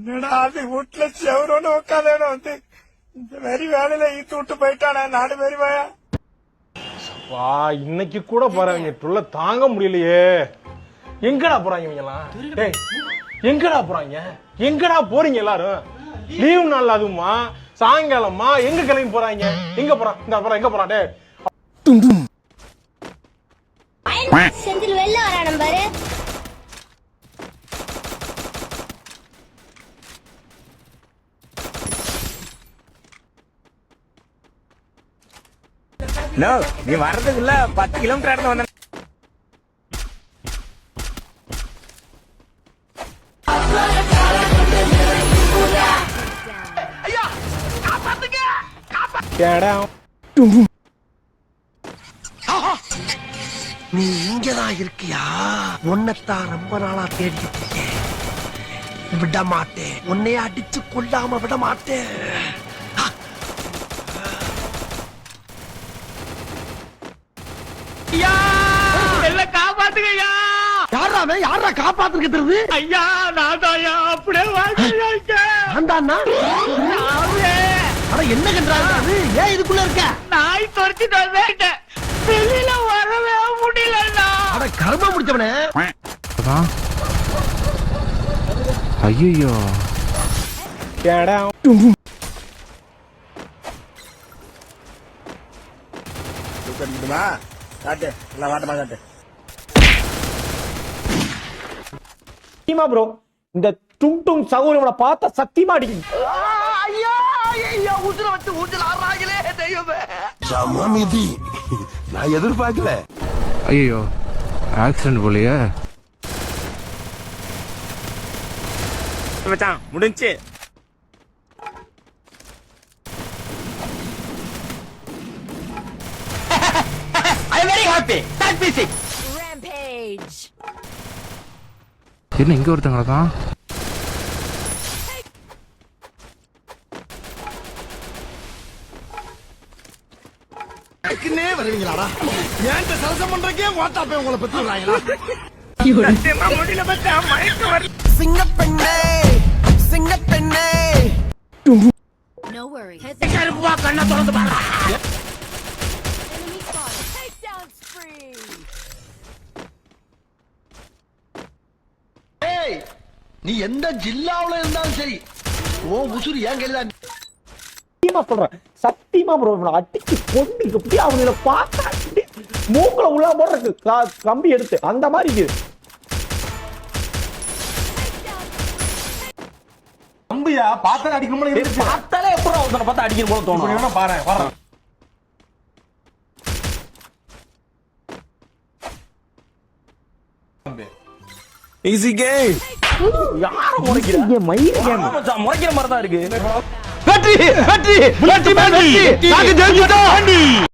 என்னடா அது வீட்டுல செவரோன்னு உட்காந்து வந்து இந்த மாதிரி வேலையில ஈத்து விட்டு போயிட்டானே நாடு மாதிரி வாயா. வா இன்னைக்கு கூட போறாங்க ட்ரோல தாங்க முடியலையே. எங்கடா போறாங்க இவங்க எல்லாம்? டேய் எங்கடா போறாங்க? எங்கடா போறீங்க எல்லாரும்? லீவ் நாள் அதுமா சாயங்காலமா எங்க கிளம்பி போறாங்க? எங்க போறான்? இந்த போறான் எங்க போறான்? டேய் செந்தில் வெளில வரானே பாரு. நோ நீ வர்றதுக்குள்ள 10 கிலோமீட்டர் நடந்து வந்த. நீ இங்கதான் இருக்கியா? உன்னைத்தான் ரொம்ப நாளா தேடிக்கிட்டு இருக்கேன். விட மாட்டேன், உன்னைய அடிச்சு கொல்லாம விட மாட்டேன். காப்பாத்துங்கய்யா. யாராவே யாரா காப்பாத்துக்கிறது? ஐயா நான் தாயா அப்படியே ஆண்டாண்ணா என்ன கண்டாங்க? ஏன் இதுக்குள்ள இருக்க? நாய் துரத்திட்டு வந்துட்டேன், வெளியில வரவே முடியலண்ணா. அட கர்மம் முடிச்சவனே. ஐயோ காட்டு எல்லாம் வாட்டமா காட்டு. சத்தியமா ப்ரோ இந்த டும் டும் சகோதரனை பார்த்தா சத்தியமா அடிக்கும். ஐயா ஐயா ஊத்துல வச்சு ஊத்துல ஆறாங்களே தெய்வமே. சமமிதி நான் எதிர்பார்க்கல. ஐயோ ஆக்சிடென்ட் போலயே. மச்சான் முடிஞ்சு. I'm very happy. Start music. Rampage. என்ன இங்க ஒருத்தங்களா? அதுக்குன்னே வருவீங்களாடா? ஏன்ட்ட சரசம் பண்றக்கே வாட்டாப்பே உங்களை பெற்று விடுறாங்களா? முடியல மச்சான், மயக்கம் வருது. சிங்கப்பெண்ணே சிங்கப்பெண்ணே. No worries. கருப்பா கண்ணை திறந்து பாரு. Enemy spotted. Takedown spree. ஏய் நீ எந்த ஜில்லாவுல இருந்தாலும் சரி ஓ உசுரு ஏன் கையில. சத்தியமா சொல்றேன், சத்தியமா ப்ரோ அடிச்சு கொண்டு அப்படியே அவங்கள பார்த்தா மூக்குல உள்ள போடுறது கம்பி எடுத்து அந்த மாதிரி இருக்குது. கம்பியா பார்த்தாலே அடிக்க முடியல. பார்த்தாலே எப்படி அவசர பார்த்தா அடிக்கிற போல தோணும். பாரு வர ஈஸி கேம். யாரும் முறைக்கிற மயிர் கேம் முறைக்கிற மாதிரி தான் இருக்கு. வெற்றி வெற்றி வெற்றி வெற்றி நாங்க ஜெயிச்சிட்டோம்.